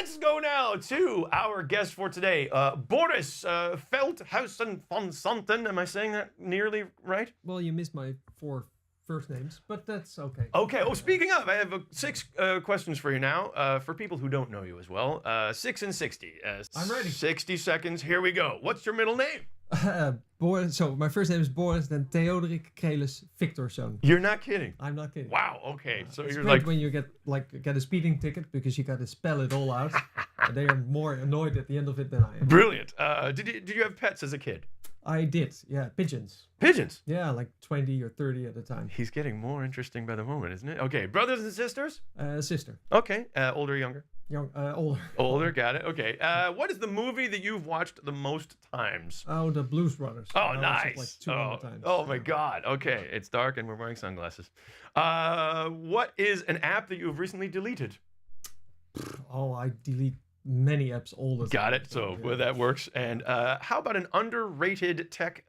Let's go now to our guest for today, Boris Veldhuizen van Zanten. Am I saying that nearly right? Well, you missed my 4 first names, but that's okay. Okay. Oh, speaking of, I have 6 questions for you now. For people who don't know you as well, 6 and 60. I'm ready. 60 seconds. Here we go. What's your middle name? Boris. So my first name is Boris, then Theodorik Krelis Victorzoon. You're not kidding. I'm not kidding. Wow. Okay. So it's you're great like when you get a speeding ticket because you got to spell it all out. And they are more annoyed at the end of it than I am. brilliant. Did you have pets as a kid? I did. Yeah, pigeons. Pigeons. Yeah, like 20 or 30 at a time. He's getting more interesting by the moment, isn't it? Okay. Brothers and sisters? Sister. Okay. Older, younger? Young, older. Older, got it. Okay. What is the movie that you've watched the most times? Oh, the Blues Brothers. Oh, I nice. watched it like 200 times. Oh my God. Okay. It's dark and we're wearing sunglasses. What is an app that you've recently deleted? Oh, I delete many apps all the time. Got it. So well, that works. And how about an underrated tech,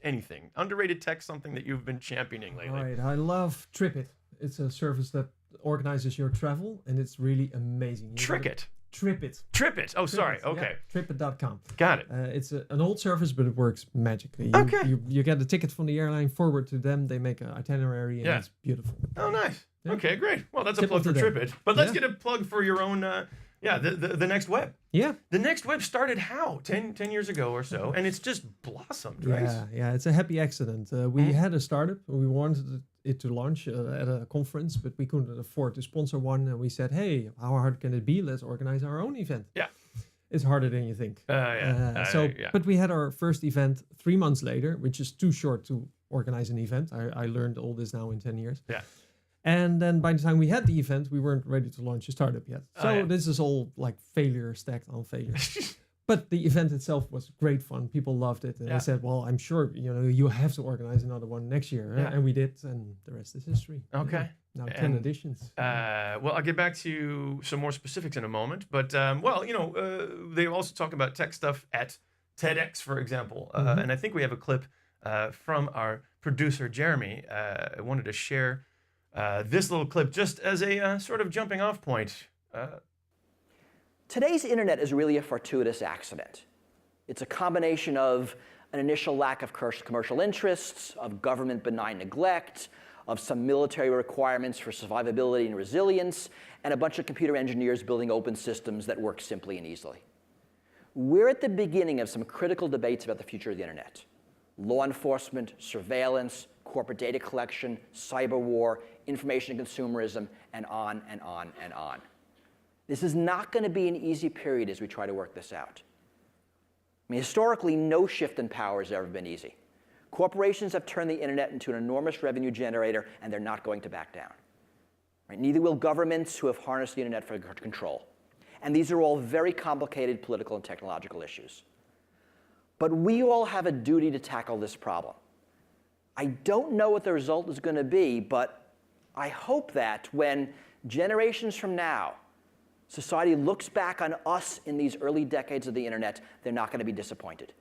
anything? Underrated tech, something that you've been championing lately? Right. I love TripIt. It's a service that organizes your travel, and it's really amazing. TripIt. TripIt. TripIt. Oh, sorry. TripIt, Okay. Yeah, TripIt.com. Got it. It's an old service, but it works magically. You get the ticket from the airline, forward to them. They make an itinerary, and it's beautiful. Oh, nice. Yeah. Okay, great. Well, that's a Tip plug of for the day. TripIt. But let's get a plug for your own, the next web. Yeah. The next web started how? 10 years ago or so, and it's just blossomed, right? Yeah. It's a happy accident. We had a startup. We wanted it to launch at a conference, but we couldn't afford to sponsor one. And we said, hey, how hard can it be? Let's organize our own event. Yeah. It's harder than you think. Yeah. But we had our first event 3 months later, which is too short to organize an event. I learned all this now in 10 years. Yeah. And then by the time we had the event, we weren't ready to launch a startup yet. So this is all like failure stacked on failure. But the event itself was great fun. People loved it. And I said, well, I'm sure, you have to organize another one next year. Yeah. And we did. And the rest is history. Okay. Now 10 editions. Well, I'll get back to some more specifics in a moment. But, they also talk about tech stuff at TEDx, for example. And I think we have a clip from our producer, Jeremy. I wanted to share this little clip just as a sort of jumping off point. Today's internet is really a fortuitous accident. It's a combination of an initial lack of commercial interests, of government benign neglect, of some military requirements for survivability and resilience, and a bunch of computer engineers building open systems that work simply and easily. We're at the beginning of some critical debates about the future of the internet. Law enforcement, surveillance, corporate data collection, cyber war, information consumerism, and on and on and on. This is not going to be an easy period as we try to work this out. I mean, historically, no shift in power has ever been easy. Corporations have turned the internet into an enormous revenue generator, and they're not going to back down. Right? Neither will governments who have harnessed the internet for control. And these are all very complicated political and technological issues. But we all have a duty to tackle this problem. I don't know what the result is going to be, but I hope that when generations from now, society looks back on us in these early decades of the internet, they're not going to be disappointed.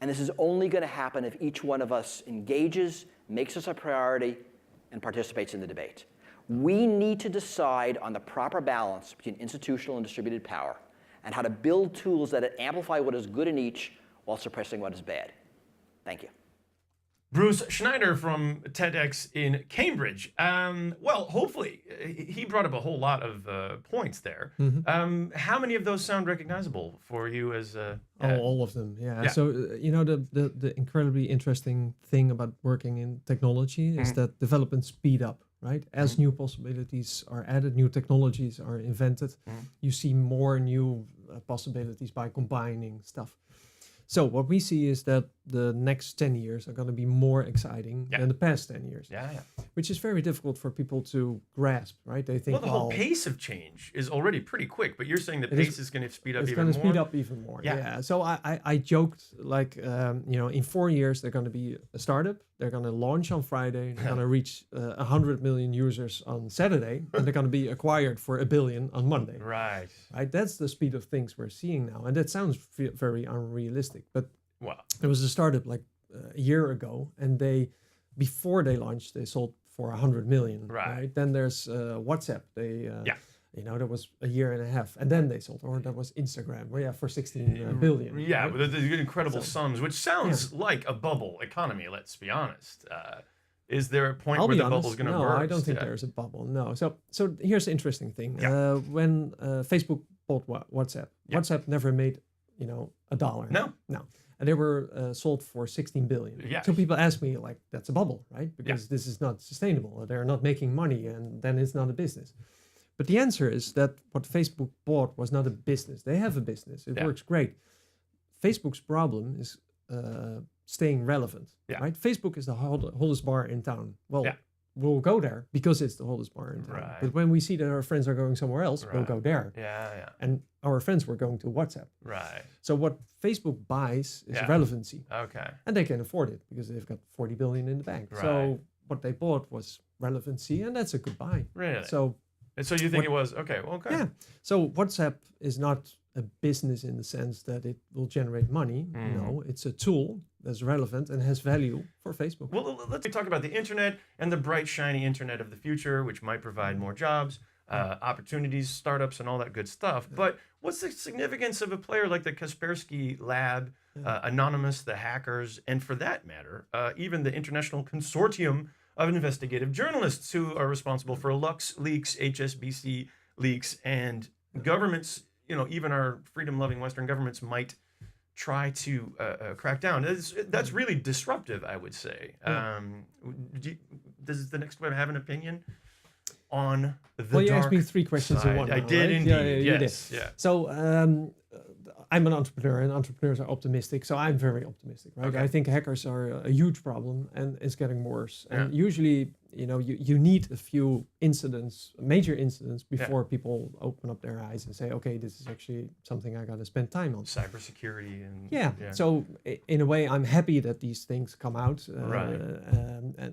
And this is only going to happen if each one of us engages, makes us a priority, and participates in the debate. We need to decide on the proper balance between institutional and distributed power and how to build tools that amplify what is good in each while suppressing what is bad. Thank you. Bruce Schneider from TEDx in Cambridge. Well, hopefully, he brought up a whole lot of points there. How many of those sound recognizable for you as all of them, yeah. So, the incredibly interesting thing about working in technology is that development speed up, right? As new possibilities are added, new technologies are invented, you see more new possibilities by combining stuff. So what we see is that the next 10 years are going to be more exciting than the past 10 years. Which is very difficult for people to grasp, right? They think, well, the whole pace of change is already pretty quick, but you're saying the pace is going to speed up even more? It's going to speed up even more, yeah. So I joked, like, in 4 years, they're going to be a startup. They're going to launch on Friday. They're going to reach 100 million users on Saturday. And they're going to be acquired for $1 billion on Monday. Right. That's the speed of things we're seeing now. And that sounds very unrealistic. But wow. There was a startup like a year ago. And before they launched, they sold for 100 million. Right. Then there's WhatsApp. They that was a year and a half, and then they sold, or that was Instagram, for 16 billion. Yeah, right? with the incredible sums, which sounds like a bubble economy. Let's be honest. Is there a point where the bubble's going to burst? No, I don't think there's a bubble. No. So here's the interesting thing. Yeah. When Facebook bought WhatsApp, WhatsApp never made $1. No. And they were sold for 16 billion. Yeah. So people ask me like, that's a bubble, right? Because this is not sustainable. They're not making money, and then it's not a business. But the answer is that what Facebook bought was not a business. They have a business. It works great. Facebook's problem is staying relevant, right? Facebook is the hottest bar in town. Well, we'll go there because it's the hottest bar in town. Right. But when we see that our friends are going somewhere else, we'll go there. Yeah. And our friends were going to WhatsApp. Right. So what Facebook buys is relevancy. Okay. And they can afford it because they've got 40 billion in the bank. Right. So what they bought was relevancy, and that's a good buy. Really? So you think it was okay? Well, okay. Yeah. So WhatsApp is not a business in the sense that it will generate money. No, it's a tool that's relevant and has value for Facebook. Well, let's talk about the internet and the bright, shiny internet of the future, which might provide more jobs, opportunities, startups, and all that good stuff. But what's the significance of a player like the Kaspersky Lab, Anonymous, the hackers, and for that matter, even the International Consortium of Investigative Journalists who are responsible for Lux leaks, HSBC leaks, and governments, even our freedom-loving Western governments might try to crack down. That's really disruptive, I would say. Does the next web have an opinion on the Well, you dark asked me 3 questions side? in one. I now, did right? indeed. You Yes. did. Yeah. So I'm an entrepreneur, and entrepreneurs are optimistic. So I'm very optimistic, right? Okay. I think hackers are a huge problem, and it's getting worse. Yeah. And usually, you need a few major incidents, before people open up their eyes and say, okay, this is actually something I got to spend time on. Cybersecurity and So in a way, I'm happy that these things come out, Right.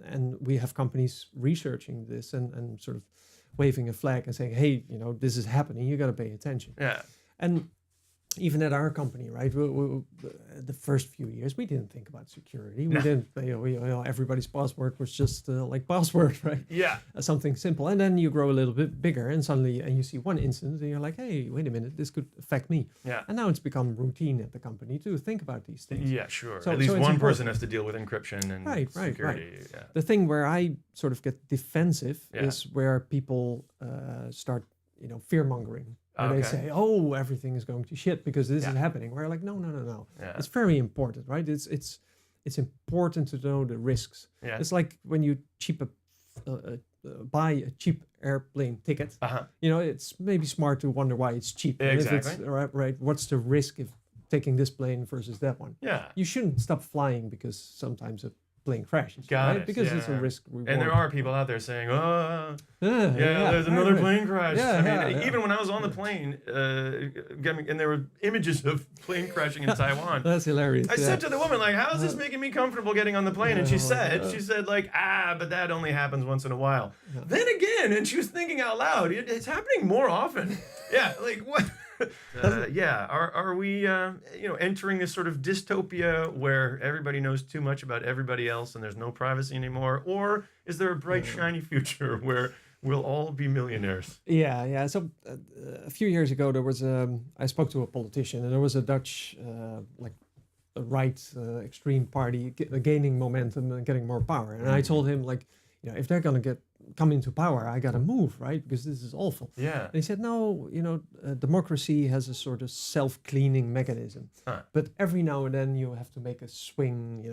and we have companies researching this and sort of waving a flag and saying, hey, this is happening. You got to pay attention. Yeah. And even at our company, right? The first few years, we didn't think about security. We didn't. Everybody's password was just like password, right? Yeah. Something simple. And then you grow a little bit bigger, and suddenly, you see one incident, and you're like, hey, wait a minute, this could affect me. Yeah. And now it's become routine at the company to think about these things. Yeah, sure. So- At least so it's one important. person has to deal with encryption and security. Right. Yeah. The thing where I sort of get defensive Yeah. is where people start, fear mongering. Where they say, oh, everything is going to shit because this is happening. We're like, no. Yeah. It's very important, right? It's important to know the risks. Yeah. It's like when you buy a cheap airplane ticket. It's maybe smart to wonder why it's cheap. And Exactly. if it's right, what's the risk of taking this plane versus that one? Yeah. You shouldn't stop flying because sometimes a plane crashes. Got right? it, Because it's a yeah. risk reward. And there are people out there saying, there's another plane crash. Even when I was on the plane, and there were images of plane crashing in Taiwan. That's hilarious. I said to the woman, like, how is this making me comfortable getting on the plane? And she said, like, but that only happens once in a while. Then again, and she was thinking out loud, it's happening more often. Yeah, like what? Are we entering this sort of dystopia where everybody knows too much about everybody else and there's no privacy anymore? Or is there a bright, shiny future where we'll all be millionaires? Yeah. So a few years ago, there was I spoke to a politician, and there was a Dutch right extreme party gaining momentum and getting more power. And I told him, like, if they're gonna come into power, I gotta move, right? Because this is awful. Yeah. And he said, no, democracy has a sort of self-cleaning mechanism. But every now and then you have to make a swing,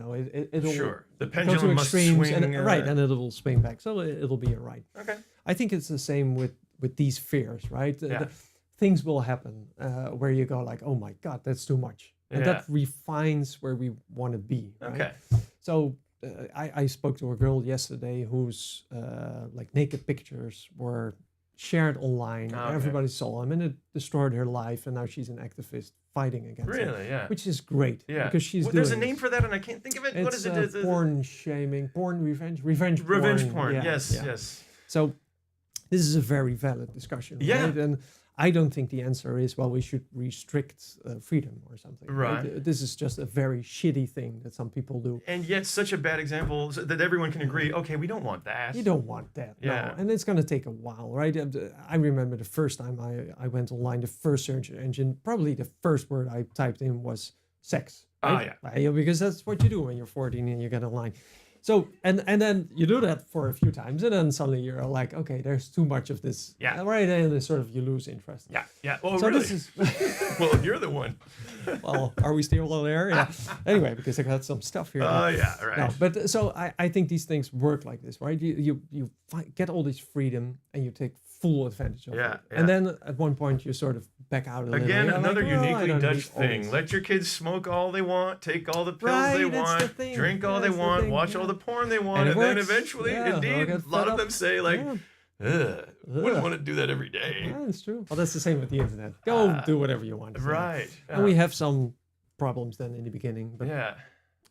it'll Sure. The go pendulum to must extremes, swing. and it'll swing back. So it'll be a right. Okay. I think it's the same with these fears, right? Things will happen where you go like, oh my God, that's too much. And that refines where we want to be. Right? Okay. So I spoke to a girl yesterday whose naked pictures were shared online. Everybody saw them, and it destroyed her life. And now she's an activist fighting against it. Really? Yeah. Which is great. Yeah. Because she's doing there's a name for that, and I can't think of it. What is it? It's porn shaming, porn revenge Revenge porn. Yeah, Yes. yeah. Yes. So this is a very valid discussion. Yeah. Right? And I don't think the answer is, well, we should restrict freedom or something. Right. This is just a very shitty thing that some people do. And yet such a bad example that everyone can agree, okay, we don't want that. You don't want that. Yeah. No. And it's going to take a while, right? I remember the first time I went online, the first search engine, probably the first word I typed in was sex. Right? Because that's what you do when you're 14 and you get online. So, and then you do that for a few times, and then suddenly you're like, okay, there's too much of this. Yeah. Right, and then sort of you lose interest. Yeah. Well, So really? this is, Well, you're the one. well, are we still there? Yeah. Anyway, because I got some stuff here. Oh, yeah, right. No, but so I think these things work like this, right? You get all this freedom and you take full advantage of Yeah, it. yeah. And then at one point you sort of back out a little. Again, You're another like, well, I uniquely don't Dutch need all thing. this. Let your kids smoke all they want, take all the pills Right, they that's the want, thing. drink all they That's the want, thing, watch yeah. all the porn they want, And it and then works. eventually, Yeah, they'll indeed, get a lot fed of up. them say, like, Yeah. wouldn't want to do that every day. Yeah, that's true. Well, that's the same with the internet. Go do whatever you want. Right. And we have some problems then in the beginning, but Yeah.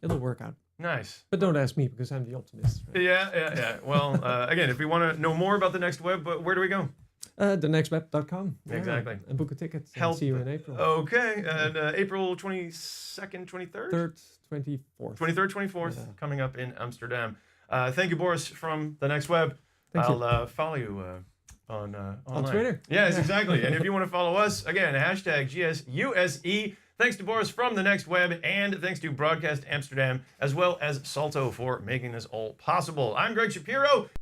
it'll work out. Nice. But don't ask me because I'm the optimist. Right? Yeah. Well, again, if we want to know more about the Next Web, where do we go? thenextweb.com. Exactly. And book a ticket. And Help. see you in April. Okay. And April 22nd, 23rd? 3rd, 24th. 23rd, 24th, Yeah. coming up in Amsterdam. Thank you, Boris, from the Next Web. Thank you. I'll follow you on online. Twitter. Yes, exactly. And if you want to follow us, again, hashtag GSUSE. Thanks to Boris from the Next Web, and thanks to Broadcast Amsterdam, as well as Salto for making this all possible. I'm Greg Shapiro.